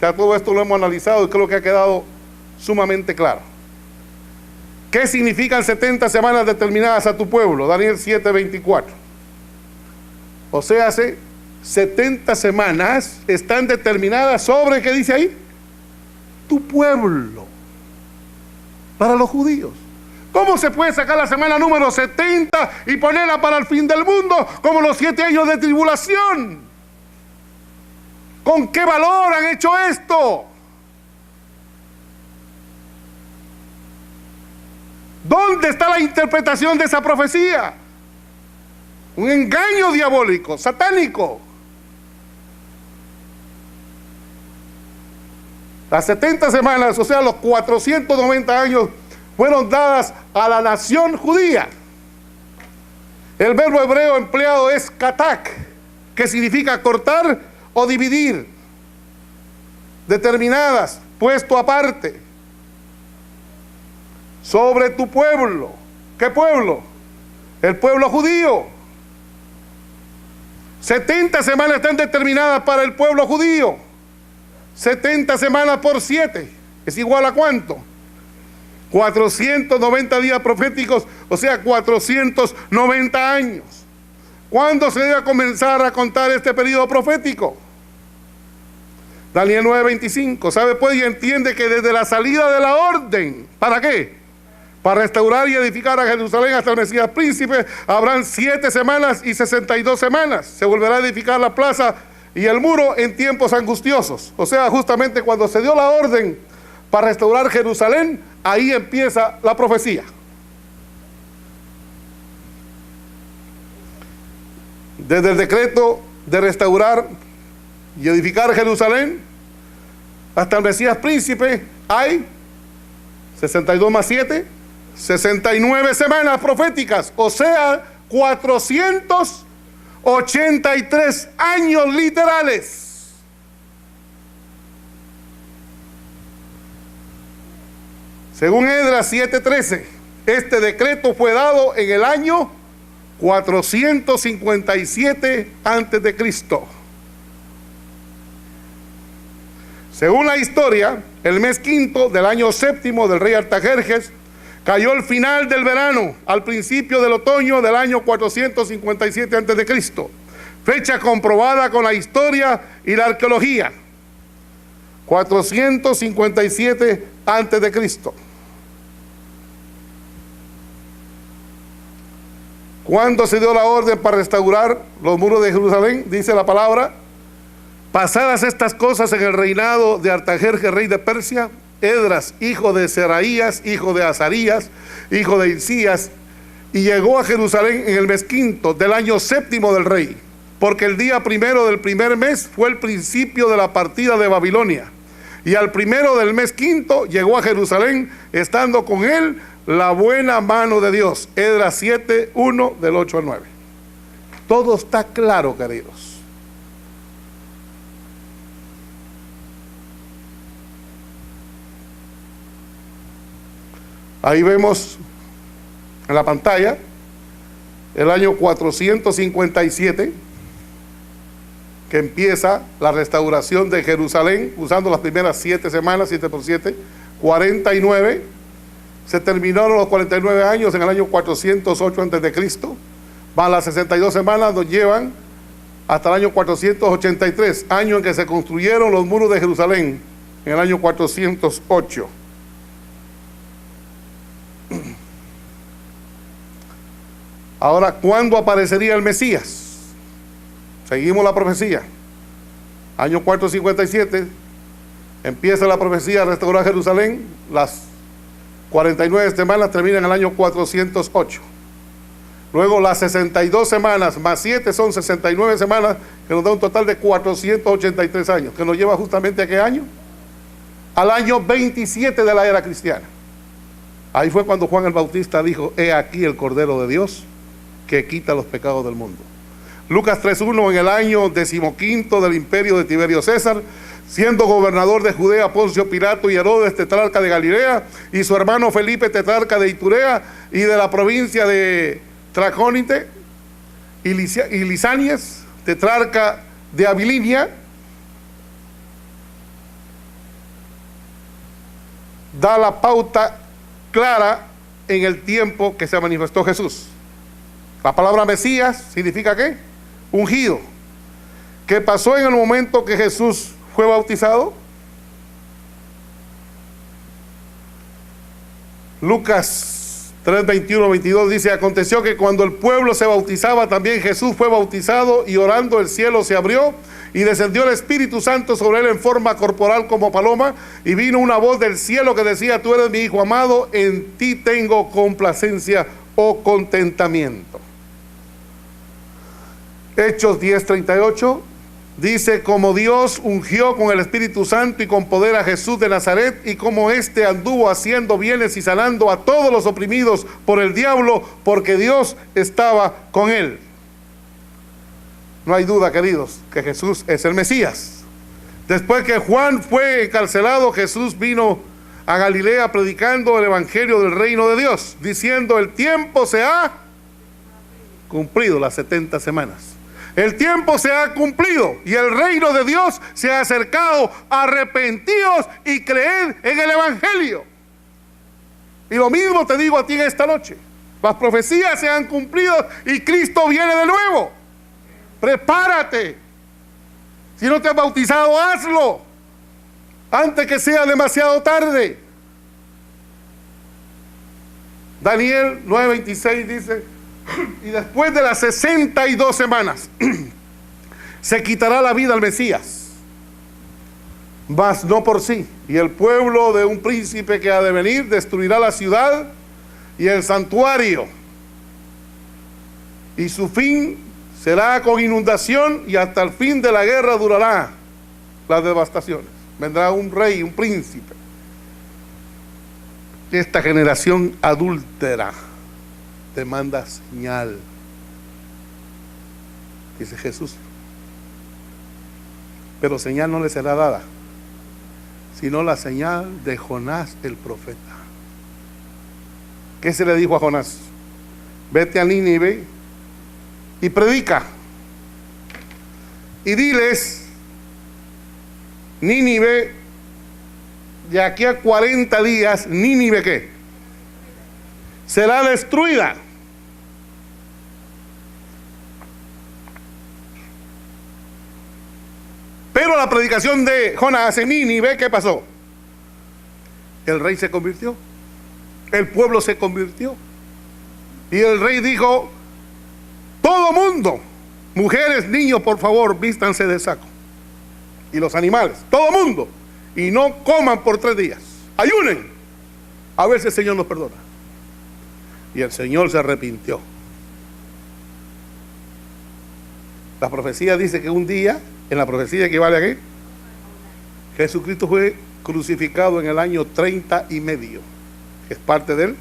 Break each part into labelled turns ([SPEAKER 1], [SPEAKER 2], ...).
[SPEAKER 1] Ya todo esto lo hemos analizado y creo que ha quedado sumamente claro. ¿Qué significan 70 semanas determinadas a tu pueblo? Daniel 7:24. O sea, 70 semanas están determinadas sobre, ¿qué dice ahí? Tu pueblo. Para los judíos. ¿Cómo se puede sacar la semana número 70 y ponerla para el fin del mundo como los 7 años de tribulación? ¿Con qué valor han hecho esto? ¿Dónde está la interpretación de esa profecía? Un engaño diabólico, satánico. Las 70 semanas, o sea, los 490 años, fueron dadas a la nación judía. El verbo hebreo empleado es katak, que significa cortar o dividir, determinadas, puesto aparte. Sobre tu pueblo. ¿Qué pueblo? El pueblo judío. 70 semanas están determinadas para el pueblo judío. 70 semanas por 7 es igual a ¿cuánto? 490 días proféticos, o sea, 490 años. ¿Cuándo se debe comenzar a contar este periodo profético? Daniel 9:25. ¿Sabe pues y entiende que desde la salida de la orden, ¿para qué? Para restaurar y edificar a Jerusalén hasta el Mesías príncipe, habrán 7 semanas y 62 semanas. Se volverá a edificar la plaza y el muro en tiempos angustiosos. O sea, justamente cuando se dio la orden para restaurar Jerusalén, ahí empieza la profecía. Desde el decreto de restaurar y edificar Jerusalén hasta el Mesías príncipe hay 62 más 7, 69 semanas proféticas, o sea, 483 años literales. Según Esdras 7:13, este decreto fue dado en el año 457 antes de Cristo. Según la historia, el mes quinto del año séptimo del rey Artajerjes cayó al final del verano, al principio del otoño del año 457 antes de Cristo. Fecha comprobada con la historia y la arqueología. 457 antes de Cristo. ¿Cuándo se dio la orden para restaurar los muros de Jerusalén? Dice la palabra: pasadas estas cosas en el reinado de Artajerjes, rey de Persia, Esdras, hijo de Seraías, hijo de Azarías, hijo de Hilcías, y llegó a Jerusalén en el mes quinto del año séptimo del rey, porque el día primero del primer mes fue el principio de la partida de Babilonia, y al primero del mes quinto llegó a Jerusalén, estando con él la buena mano de Dios. Esdras 7:1 del 8 al 9. Todo está claro, queridos. Ahí vemos en la pantalla el año 457, que empieza la restauración de Jerusalén, usando las primeras 7 semanas, 7 por 7, 49. Se terminaron los 49 años en el año 408 antes de Cristo, más las 62 semanas nos llevan hasta el año 483, año en que se construyeron los muros de Jerusalén, en el año 408. Ahora, ¿cuándo aparecería el Mesías? Seguimos la profecía. Año 457, empieza la profecía de restaurar Jerusalén. Las 49 semanas terminan en el año 408. Luego las 62 semanas más 7 son 69 semanas, que nos da un total de 483 años, que nos lleva justamente ¿a qué año? Al año 27 de la era cristiana. Ahí fue cuando Juan el Bautista dijo: he aquí el Cordero de Dios que quita los pecados del mundo. Lucas 3:1, en el año 15 del imperio de Tiberio César, siendo gobernador de Judea Poncio Pilato y Herodes tetrarca de Galilea, y su hermano Felipe tetrarca de Iturea y de la provincia de Tracónite, y Lisanias tetrarca de Abilinia, da la pauta clara en el tiempo que se manifestó Jesús. La palabra Mesías significa ¿qué? Ungido. ¿Qué pasó en el momento que Jesús fue bautizado? Lucas 3, 21, 22 dice: aconteció que cuando el pueblo se bautizaba, también Jesús fue bautizado, y orando el cielo se abrió, y descendió el Espíritu Santo sobre él en forma corporal como paloma, y vino una voz del cielo que decía: tú eres mi Hijo amado, en ti tengo complacencia o contentamiento. Hechos 10, 38 dice: como Dios ungió con el Espíritu Santo y con poder a Jesús de Nazaret, y como éste anduvo haciendo bienes y sanando a todos los oprimidos por el diablo, porque Dios estaba con él. No hay duda, queridos, que Jesús es el Mesías. Después que Juan fue encarcelado, Jesús vino a Galilea predicando el evangelio del reino de Dios, diciendo: el tiempo se ha cumplido, las 70 semanas. El tiempo se ha cumplido y el reino de Dios se ha acercado. Arrepentíos y creed en el evangelio. Y lo mismo te digo a ti en esta noche. Las profecías se han cumplido y Cristo viene de nuevo. Prepárate. Si no te has bautizado, hazlo antes que sea demasiado tarde. Daniel 9:26 dice: y después de las 62 semanas se quitará la vida al Mesías, mas no por sí, y el pueblo de un príncipe que ha de venir destruirá la ciudad y el santuario, y su fin será con inundación, y hasta el fin de la guerra durará las devastaciones. Vendrá un rey, un príncipe. Esta generación adúltera demanda señal, dice Jesús, pero señal no le será dada, sino la señal de Jonás el profeta. ¿Qué se le dijo a Jonás? Vete a Nínive y predica, y diles: Nínive, de aquí a 40 días, Nínive ¿qué? Será destruida. Pero la predicación de Jonás en Nínive, ¿qué pasó? El rey se convirtió, el pueblo se convirtió, y el rey dijo: todo mundo, mujeres, niños, por favor, vístanse de saco, y los animales, todo mundo, y no coman por 3 días, ayunen, a ver si el Señor nos perdona. Y el Señor se arrepintió. La profecía dice que un día, en la profecía que vale aquí, Jesucristo fue crucificado en el año 30 y medio, que es parte del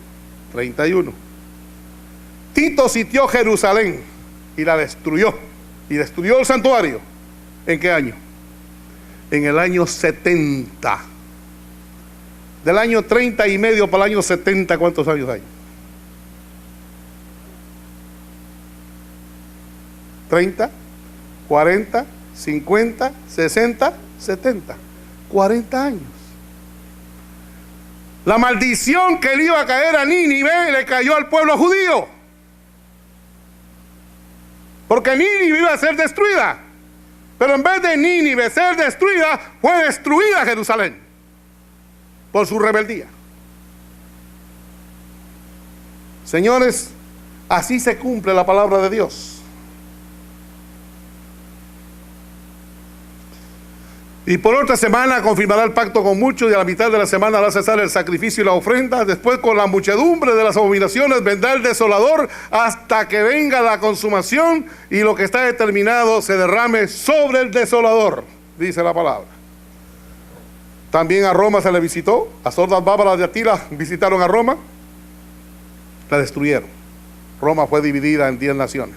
[SPEAKER 1] 31. Tito sitió Jerusalén y la destruyó, y destruyó el santuario. ¿En qué año? En el año 70. Del año 30 y medio para el año 70, ¿cuántos años hay? 30, 40, 50, 60, 70, 40 años. La maldición que le iba a caer a Nínive le cayó al pueblo judío, porque Nínive iba a ser destruida, pero en vez de Nínive ser destruida, fue destruida Jerusalén por su rebeldía. Señores, así se cumple la palabra de Dios. Y por otra semana confirmará el pacto con muchos, y a la mitad de la semana hará cesar el sacrificio y la ofrenda. Después, con la muchedumbre de las abominaciones, vendrá el desolador, hasta que venga la consumación y lo que está determinado se derrame sobre el desolador, dice la palabra. También a Roma se le visitó. Las hordas bárbaras de Atila visitaron a Roma, la destruyeron. Roma fue dividida en 10 naciones.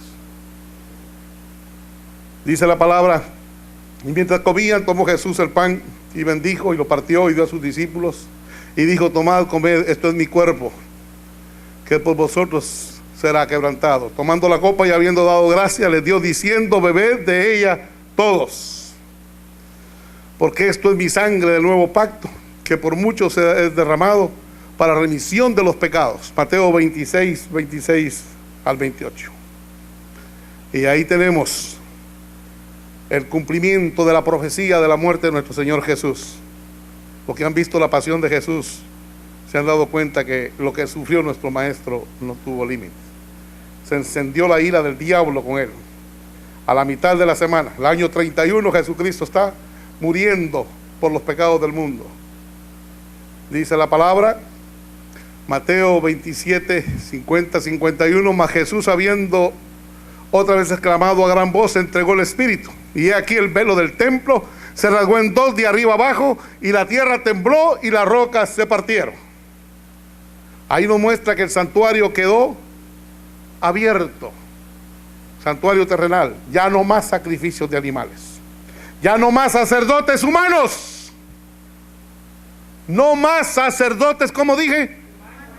[SPEAKER 1] Dice la palabra: y mientras comían, tomó Jesús el pan y bendijo y lo partió y dio a sus discípulos y dijo: tomad, comed, esto es mi cuerpo, que por vosotros será quebrantado. Tomando la copa y habiendo dado gracias, les dio diciendo: bebed de ella todos, porque esto es mi sangre del nuevo pacto, que por muchos es derramado para remisión de los pecados. Mateo 26, 26 al 28. Y ahí tenemos el cumplimiento de la profecía de la muerte de nuestro Señor Jesús. Los que han visto la pasión de Jesús se han dado cuenta que lo que sufrió nuestro Maestro no tuvo límites. Se encendió la ira del diablo con él. A la mitad de la semana, el año 31, Jesucristo está muriendo por los pecados del mundo. Dice la palabra, Mateo 27, 50, 51, mas Jesús, habiendo otra vez exclamado a gran voz, entregó el Espíritu. Y he aquí el velo del templo se rasgó en dos de arriba abajo, y la tierra tembló y las rocas se partieron. Ahí nos muestra que el santuario quedó abierto, santuario terrenal. Ya no más sacrificios de animales, ya no más sacerdotes humanos, no más sacerdotes, como dije,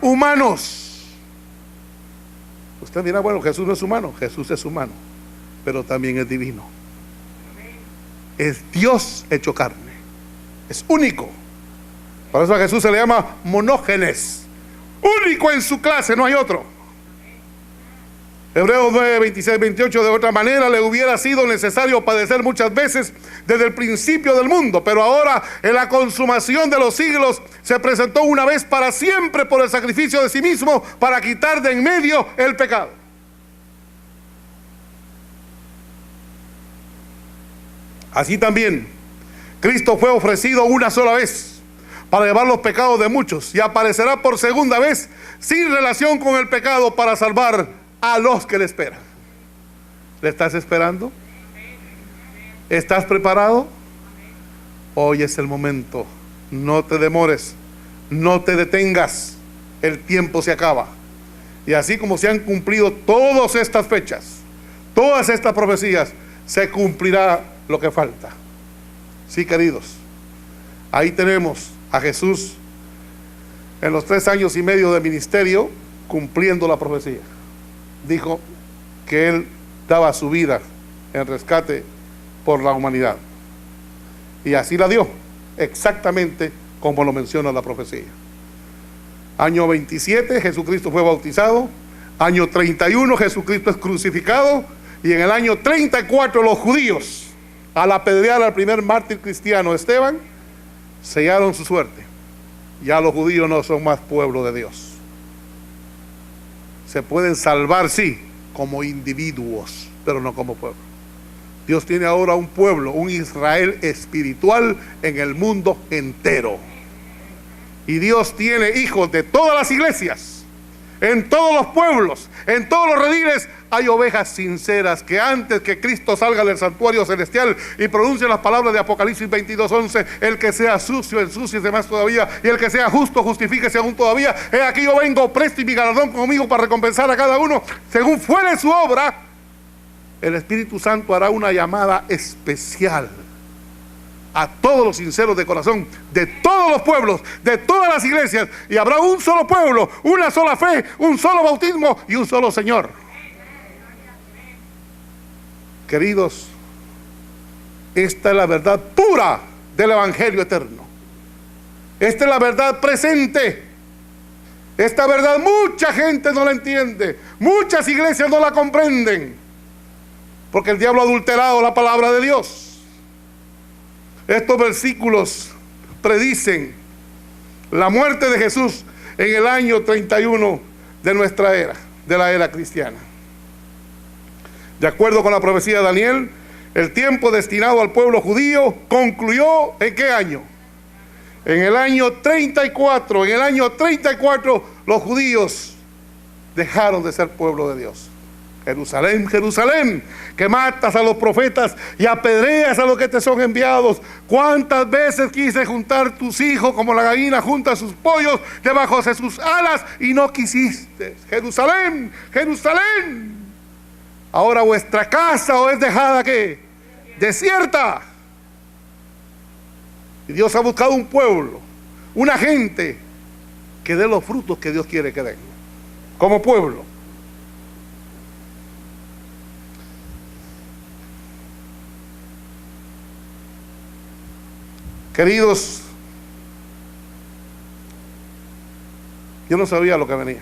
[SPEAKER 1] humanos. Usted dirá, bueno, Jesús no es humano. Jesús es humano, pero también es divino. Es Dios hecho carne, es único. Por eso a Jesús se le llama monógenes, único en su clase, no hay otro. Hebreos 9, 26, 28, de otra manera le hubiera sido necesario padecer muchas veces desde el principio del mundo, pero ahora en la consumación de los siglos se presentó una vez para siempre por el sacrificio de sí mismo para quitar de en medio el pecado. Así también Cristo fue ofrecido una sola vez para llevar los pecados de muchos, y aparecerá por segunda vez sin relación con el pecado para salvar a los que le esperan. ¿Le estás esperando? ¿Estás preparado? Hoy es el momento. No te demores, no te detengas. El tiempo se acaba. Y así como se han cumplido todas estas fechas, todas estas profecías, se cumplirá lo que falta. Sí, queridos, ahí tenemos a Jesús en los 3 años y medio de ministerio cumpliendo la profecía. Dijo que Él daba su vida en rescate por la humanidad, y así la dio, exactamente como lo menciona la profecía. Año 27 Jesucristo fue bautizado, año 31 Jesucristo es crucificado, y en el año 34 los judíos, al apedrear al primer mártir cristiano, Esteban, sellaron su suerte. Ya los judíos no son más pueblo de Dios. Se pueden salvar, sí, como individuos, pero no como pueblo. Dios tiene ahora un pueblo, un Israel espiritual en el mundo entero. Y Dios tiene hijos de todas las iglesias, en todos los pueblos, en todos los rediles. Hay ovejas sinceras que antes que Cristo salga del santuario celestial y pronuncie las palabras de Apocalipsis 22:11, el que sea sucio, ensúciese más todavía, y el que sea justo, justifíquese aún todavía. He aquí yo vengo presto, y mi galardón conmigo para recompensar a cada uno según fuere su obra. El Espíritu Santo hará una llamada especial a todos los sinceros de corazón, de todos los pueblos, de todas las iglesias, y habrá un solo pueblo, una sola fe, un solo bautismo y un solo Señor. Queridos, esta es la verdad pura del Evangelio eterno. Esta es la verdad presente. Esta verdad mucha gente no la entiende, muchas iglesias no la comprenden, porque el diablo ha adulterado la palabra de Dios. Estos versículos predicen la muerte de Jesús en el año 31 de nuestra era, de la era cristiana. De acuerdo con la profecía de Daniel, el tiempo destinado al pueblo judío concluyó ¿en qué año? En el año 34. En el año 34 los judíos dejaron de ser pueblo de Dios. Jerusalén, Jerusalén, que matas a los profetas y apedreas a los que te son enviados. ¿Cuántas veces quise juntar tus hijos como la gallina junta sus pollos debajo de sus alas y no quisiste? Jerusalén, Jerusalén, ahora vuestra casa os es dejada ¿qué? Desierta. Y Dios ha buscado un pueblo, una gente que dé los frutos que Dios quiere que den como pueblo. Queridos, Yo no sabía lo que venía.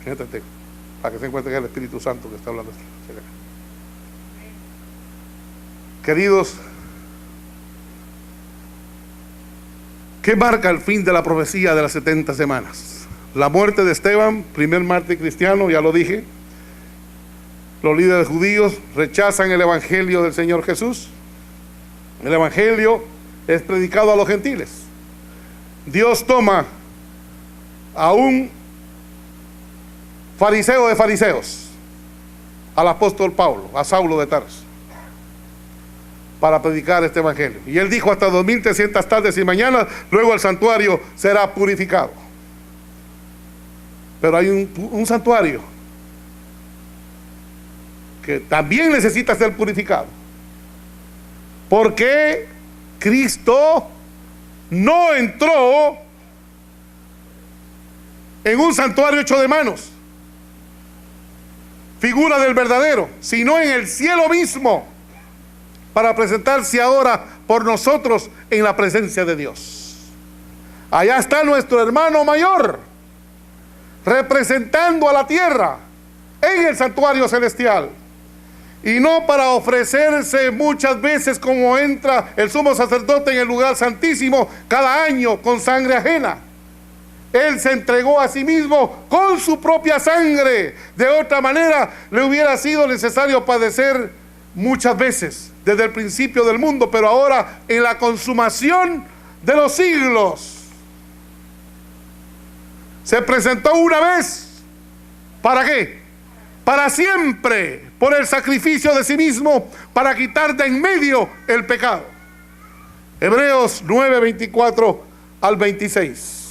[SPEAKER 1] Fíjate, para que se encuentre que es el Espíritu Santo que está hablando. Queridos, ¿qué marca el fin de la profecía de las 70 semanas? La muerte de Esteban, primer mártir cristiano, ya lo dije. Los líderes judíos rechazan el evangelio del Señor Jesús. El evangelio es predicado a los gentiles. Dios toma a un fariseo de fariseos, al apóstol Pablo, a Saulo de Tarso, para predicar este evangelio. Y él dijo: hasta 2300 tardes y mañanas, luego el santuario será purificado. Pero hay un santuario que también necesita ser purificado, porque Cristo no entró en un santuario hecho de manos, figura del verdadero, sino en el cielo mismo, para presentarse ahora por nosotros en la presencia de Dios. Allá está nuestro hermano mayor, representando a la tierra en el santuario celestial, y no para ofrecerse muchas veces como entra el sumo sacerdote en el lugar santísimo cada año con sangre ajena. Él se entregó a sí mismo con su propia sangre. De otra manera le hubiera sido necesario padecer muchas veces desde el principio del mundo, pero ahora en la consumación de los siglos se presentó una vez. ¿Para qué? Para siempre, por el sacrificio de sí mismo, para quitar de en medio el pecado. Hebreos 9, 24 al 26.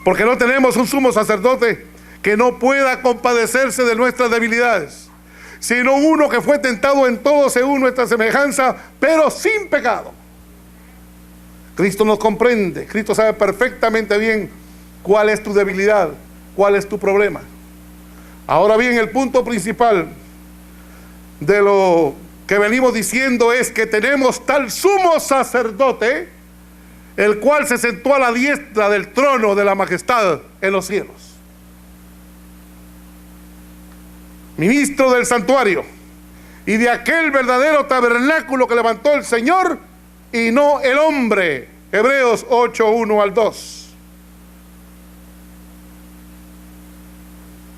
[SPEAKER 1] Porque no tenemos un sumo sacerdote que no pueda compadecerse de nuestras debilidades, sino uno que fue tentado en todo según nuestra semejanza, pero sin pecado. Cristo nos comprende. Cristo sabe perfectamente bien cuál es tu debilidad, cuál es tu problema. Ahora bien, el punto principal de lo que venimos diciendo es que tenemos tal sumo sacerdote, el cual se sentó a la diestra del trono de la majestad en los cielos. Ministro del santuario y de aquel verdadero tabernáculo que levantó el Señor y no el hombre. Hebreos 8, 1 al 2.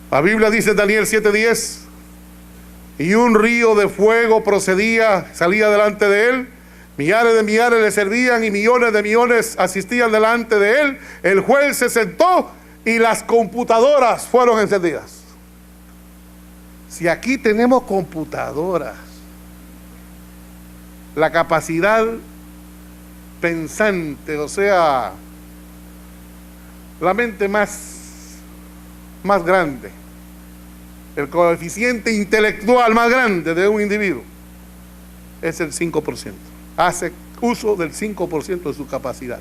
[SPEAKER 1] La Biblia dice en Daniel 7:10: y un río de fuego salía delante de él. Millares de millares le servían y millones de millones asistían delante de él. El juez se sentó y las computadoras fueron encendidas. Si aquí tenemos computadoras, la capacidad pensante, o sea, la mente más grande, el coeficiente intelectual más grande de un individuo es el 5%. Hace uso del 5% de su capacidad.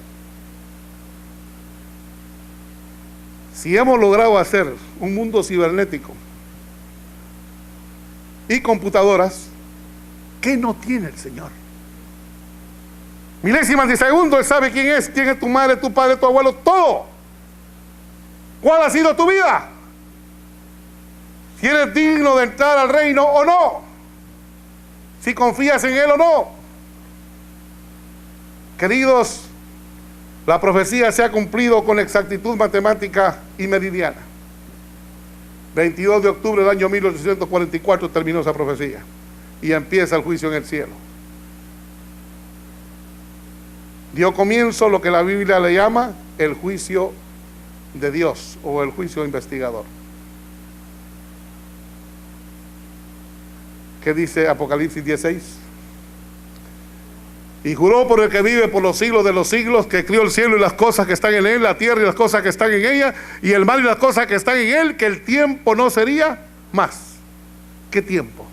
[SPEAKER 1] Si hemos logrado hacer un mundo cibernético y computadoras, ¿qué no tiene el Señor? Milésimas de segundo, Él sabe quién es tu madre, tu padre, tu abuelo, todo. ¿Cuál ha sido tu vida? Si eres digno de entrar al reino o no, si confías en Él o no. Queridos, la profecía se ha cumplido con exactitud matemática y meridiana. 22 de octubre del año 1844 terminó esa profecía y empieza el juicio en el cielo. Dio comienzo lo que la Biblia le llama el juicio de Dios o el juicio investigador. ¿Qué dice Apocalipsis 16? Y juró por el que vive por los siglos de los siglos, que crió el cielo y las cosas que están en él, la tierra y las cosas que están en ella, y el mar y las cosas que están en él, que el tiempo no sería más. ¿Qué tiempo?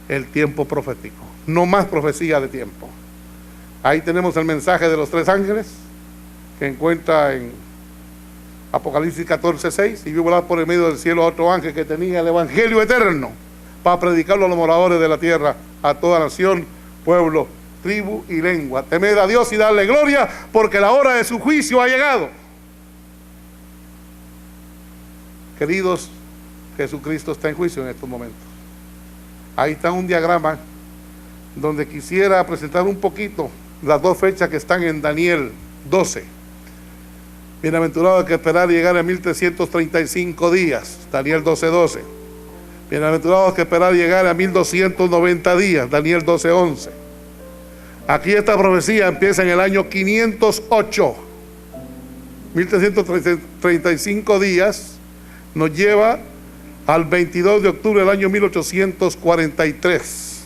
[SPEAKER 1] El tiempo profético. No más profecía de tiempo. Ahí tenemos el mensaje de los 3 ángeles que encuentra en Apocalipsis 14:6. Y vio volar por el medio del cielo a otro ángel que tenía el evangelio eterno para predicarlo a los moradores de la tierra, a toda nación, pueblo, tribu y lengua. Temed a Dios y darle gloria, porque la hora de su juicio ha llegado. Queridos, Jesucristo está en juicio en estos momentos. Ahí está un diagrama donde quisiera presentar un poquito las dos fechas que están en Daniel 12. Bienaventurado el que esperar llegar a 1335 días, Daniel 12:12. Bienaventurado el que esperar llegar a 1290 días, Daniel 12:11. Aquí esta profecía empieza en el año 508. 1335 días nos lleva al 22 de octubre del año 1843.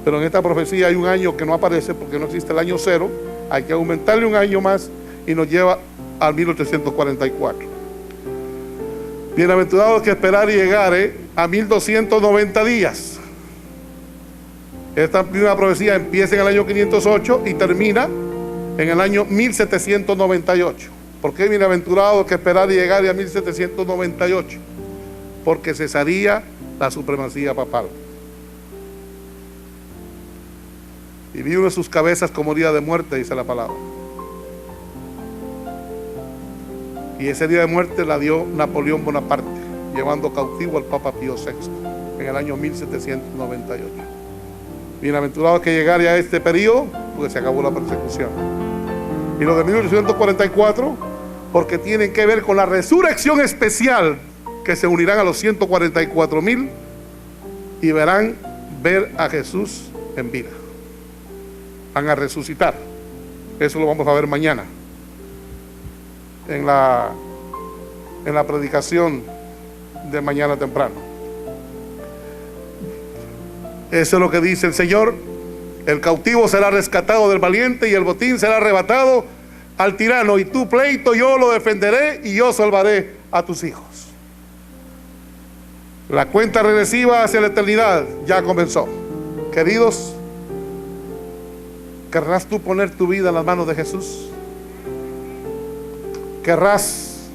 [SPEAKER 1] Pero en esta profecía hay un año que no aparece porque no existe el año 0. Hay que aumentarle un año más y nos lleva al 1844. Bienaventurados que esperar y llegare a 1290 días. Esta primera profecía empieza en el año 508 y termina en el año 1798. ¿Por qué bienaventurados que esperar y llegare a 1798? Porque cesaría la supremacía papal. Y vi uno de sus cabezas como herida de muerte, dice la palabra. Y ese día de muerte la dio Napoleón Bonaparte, llevando cautivo al Papa Pío VI en el año 1798. Bienaventurados que llegare a este periodo, porque se acabó la persecución. Y los de 1844, porque tienen que ver con la resurrección especial, que se unirán a los 144,000 y verán ver a Jesús en vida. Van a resucitar. Eso lo vamos a ver mañana en la predicación de mañana temprano. Eso es lo que dice el Señor. El cautivo será rescatado del valiente y el botín será arrebatado al tirano, y tu pleito yo lo defenderé y yo salvaré a tus hijos. La cuenta regresiva hacia la eternidad ya comenzó. Queridos, ¿querrás tú poner tu vida en las manos de Jesús? ¿Querrás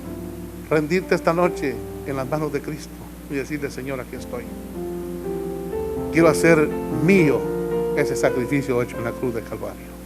[SPEAKER 1] rendirte esta noche en las manos de Cristo y decirle: Señor, aquí estoy? Quiero hacer mío ese sacrificio hecho en la cruz del Calvario.